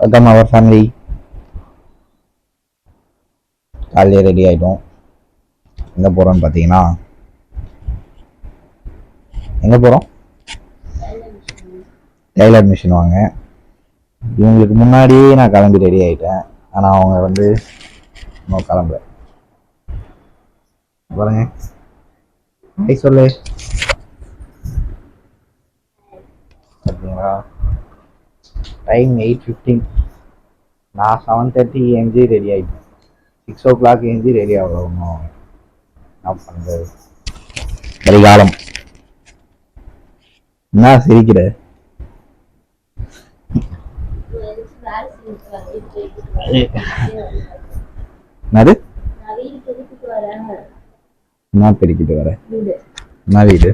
Welcome அவர் family. காலையிலே ready ஆகிட்டோம். எங்கே போகிறோன்னு பார்த்தீங்கன்னா, எங்கே போகிறோம்? டெய்லர் மிஷின் வாங்க. இவங்களுக்கு முன்னாடியே நான் கிளம்பி ரெடி ஆகிட்டேன். ஆனால் அவங்க வந்து இன்னும் கிளம்பல. பாருங்க, சொல்லு பார்த்தீங்களா? டைம் 8:15. நான் 7:30 ஏஞ்சி ரெடி ஆகிட்டேன். 6 o'clock ஏஞ்சி ரெடி ஆகணும். என்ன பண்ணுறது? கரிகாலம் என்ன சிரிக்கிற? என்னது? என்ன பெருக்கிட்டு வர? என்ன வீடு?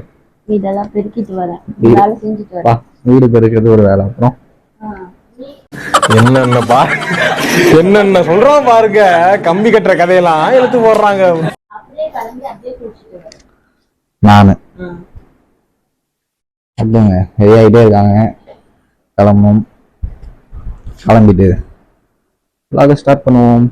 வீடெல்லாம் பெருக்கிட்டு வரேன். வேலை செஞ்சுட்டு வரேன். வீடு பெருக்கிறது ஒரு வேலை. அப்புறம் என்னென்ன சொல்றோம் பாருங்க. கம்பி கட்டுற கதையெல்லாம் எழுத்து போடுறாங்க. நானு அப்படிங்க ரெடி ஆகிட்டே இருக்காங்க. கிளம்பும். கிளம்பிட்டு vlog ஸ்டார்ட் பண்ணுவோம்.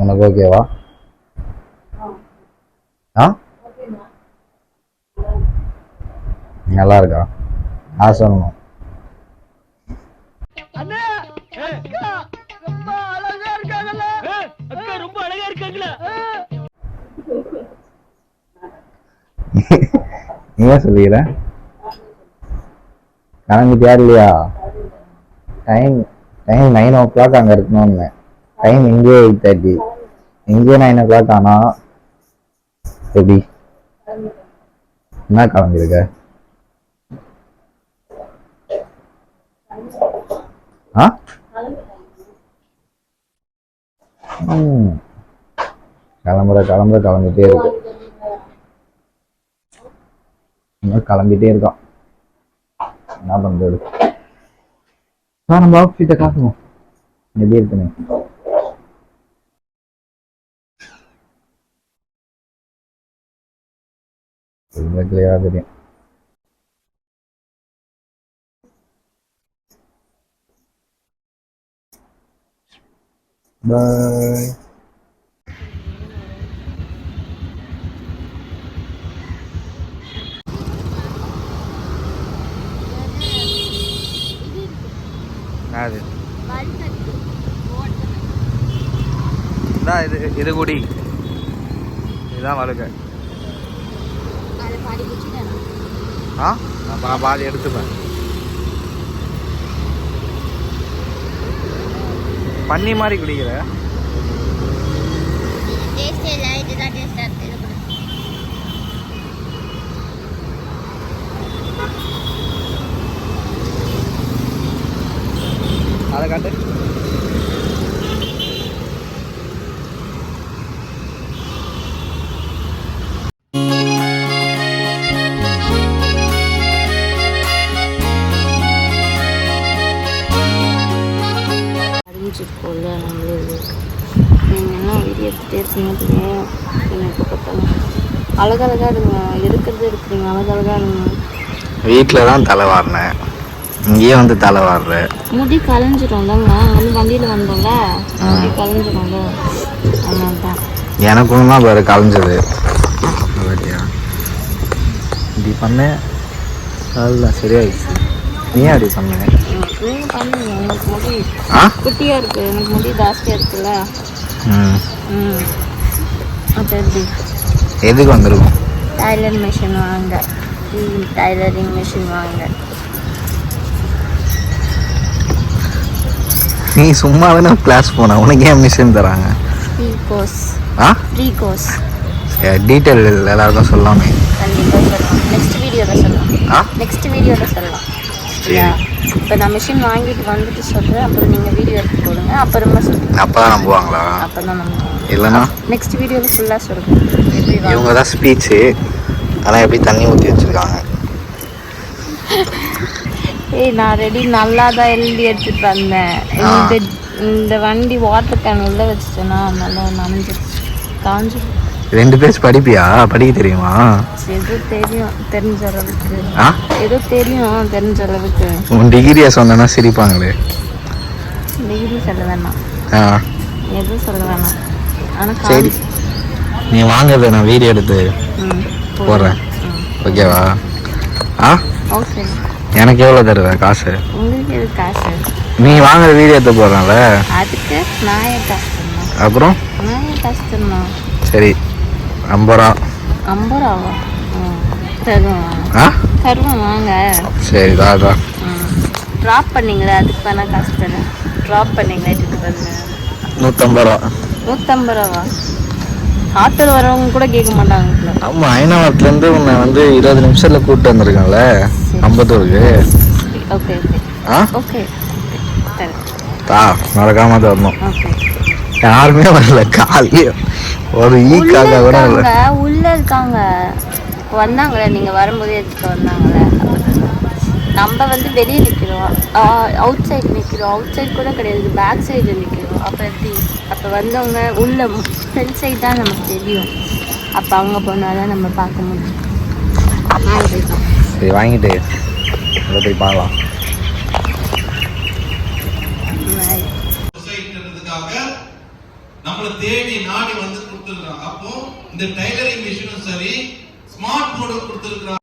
உனக்கு ஓகேவா? நல்லா இருக்கா? நான் சொல்லணும். நீ ஏன் சொல்லிக்கிற? கிளம்பிட்டியா இல்லையா? டைம் 9 o'clock அங்கே இருக்கணும்னு. டைம் இங்கேயே 8:30. இங்கேயே 9 o'clock ஆனா எப்படி? என்ன கிளம்பிருக்க? கிளம்பிட்டே இருக்கு. கிளம்பிட்டே இருக்கான். என்ன பண்றது? நம்ம அவுட்ஃபிட்டை காட்டணும் எப்படி இருக்குன்னு. கிளியரா தெரியும். பாய். இது கூடி இதுதான் வழுக்க. நான் பாதி எடுத்துப்பேன். பண்ணி மாதிரி குடிக்கிற அதை காட்டு. அறிஞ்சிருக்கோம்ல நம்மளே. நீங்கள் என்ன வீடியோ எடுத்துகிட்டே இருக்கீங்க. எனக்கு பார்த்தாங்க அழகழகாக இருங்க. எடுக்கிறது எடுக்கிறீங்க. அழகழகாக இருங்க. வீட்டில் தான் தலை வாரினேன். இங்கேயே வந்து தலை வாடுற. முடி கலைஞ்சிரும்லங்க. வந்து வண்டியில் வந்தோம்ல, முடி கலைஞ்சிரும்ல. அதனால தான் எனக்கும் தான் வேறு கலைஞ்சது. இப்படி பண்ணேன். அதுதான் சரியாயிடுச்சு. நீ அப்படி பண்ண? நீங்கள் பண்ணுங்க. உங்களுக்கு முடி குட்டியாக இருக்குது, எனக்கு முடி ஜாஸ்தியாக இருக்குல்ல. அப்போ எப்படி? எதுக்கு வந்துருக்கும்? டைலர் மிஷின் வாங்க. டைலரிங் மிஷின் வாங்க. நீ சும்மா தானே கிளாஸ் போன, உனக்கு ஏன் மிஷின் தராங்க? Free course. Free course. Detail எல்லாருக்கும் சொல்லாமே. கண்டிப்பாக சொல்லலாம். நெக்ஸ்ட் வீடியோவில் சொல்லலாம். நெக்ஸ்ட் வீடியோவில் சொல்லலாம். சரியா? இப்போ நான் மிஷின் வாங்கிட்டு வந்துட்டு சொல்கிறேன். அப்புறம் நீங்கள் வீடியோ எடுத்து போடுங்க. அப்புறமா சொல்லுங்கள். அப்போ தான் நம்புவாங்களா? அப்போ தான் நம்புவாங்க. இல்லைன்னா நெக்ஸ்ட் வீடியோவில் ஃபுல்லாக சொல்கிறேன். இவங்க தான் ஸ்பீச்சு. ஆனால் எப்படி தண்ணி ஊற்றி வச்சுருக்காங்க. ஏய் நான் ரெடி நல்லா தான் எழுதி எடுத்துட்டு வந்தேன். இந்த வண்டி வாட்டர் கேன் உள்ள வச்சுட்டேன்னா நல்லா நனைஞ்சிருச்சு, காஞ்சி. 2 பேஜ் படிப்பியா? படிக்க தெரியுமா? ஏதோ தெரியும், தெரிஞ்ச அளவுக்கு. ஏதோ தெரியும், தெரிஞ்ச அளவுக்கு. உன் டிகிரியை சொன்னா சிரிப்பாங்களே. டிகிரி சொல்ல வேணாம், எதுவும் சொல்ல வேணாம். ஆனால் சரி, நீ வாங்குறத நான் வீடியோ எடுத்து போடுறேன், ஓகேவா? ஓகே. எனக்கு எவ்வளோ தருவ காசு? உங்களுக்கு எது காசு? நீ வாங்குற வீடியோ எடுத்து போடுறேன்ல, அதுக்கு நான் ஏன் காசு தரணும்? அப்புறம் நான் ஏன் காசு தரணும்? சரி, 50 ரூபா. 50 ரூபாவா? தருவோம். தருவோம், வாங்க. சரி, தான் ட்ராப் பண்ணீங்களே, அதுக்கு வேணா காசு தரேன். ட்ராப் பண்ணீங்களே, எடுத்துட்டு வந்து 150 ரூபா. 150 ரூபாவா? ஆட்டோவில் வரவங்க கூட கேட்க மாட்டாங்க. ஆமாம், ஐநாவரத்துலேருந்து உன்னை வந்து 20 நிமிஷத்தில் கூப்பிட்டு வந்திருக்காங்களே அம்பத்தூருக்கு. ஓகே ஓகே தா, மறக்காம தரணும். ஓகே. யாருமே வரல, காலையும் ஒரு ஈக்காக கூட இல்லை. உள்ள இருக்காங்க, வந்தாங்களே, நீங்கள் வரும்போதே எடுத்துட்டு வந்தாங்களே. நம்ம வந்து வெளியே நிற்கிறோம், அவுட் சைடு நிற்கிறோம். அவுட் சைடு கூட கிடையாது, பேக் சைடு நிற்கிறோம். அப்போ எப்படி? அப்போ வந்தவங்க உள்ள ஃப்ரண்ட் சைடு தான் நமக்கு தெரியும். அப்போ அங்கே போனால் தான் நம்ம பார்க்க முடியும். சரி, வாங்கிட்டு அங்கே போய் பார்க்கலாம். நம்மளை தேடி நாடி வந்து கொடுத்துருக்காங்க. அப்போ இந்த டைலரிங் மிஷினும் சரி, ஸ்மார்ட் போர்டு கொடுத்துருக்காங்க.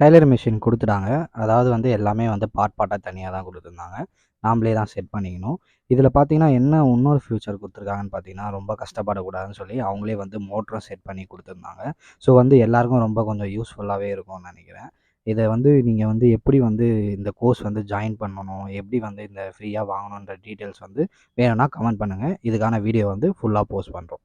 டைலர் மிஷின் கொடுத்துட்டாங்க. அதாவது வந்து எல்லாமே வந்து பார்ட்டாக தனியாக தான் கொடுத்துருந்தாங்க. நாம்ளே தான் செட் பண்ணிக்கணும். இதில் பார்த்தீங்கன்னா என்ன இன்னொரு ஃபியூச்சர் கொடுத்துருக்காங்கன்னு பார்த்தீங்கன்னா, ரொம்ப கஷ்டப்படக்கூடாதுன்னு சொல்லி அவங்களே வந்து மோட்டரும் செட் பண்ணி கொடுத்துருந்தாங்க. ஸோ வந்து எல்லாருக்கும் ரொம்ப கொஞ்சம் யூஸ்ஃபுல்லாகவே இருக்கும்னு நினைக்கிறேன். இதை வந்து நீங்கள் வந்து எப்படி வந்து இந்த கோர்ஸ் வந்து ஜாயின் பண்ணணும், எப்படி வந்து இந்த ஃப்ரீயாக வாங்கணுன்ற டீட்டெயில்ஸ் வந்து வேணும்னா கமெண்ட் பண்ணுங்கள். இதுக்கான வீடியோ வந்து ஃபுல்லாக போஸ்ட் பண்ணுறோம்.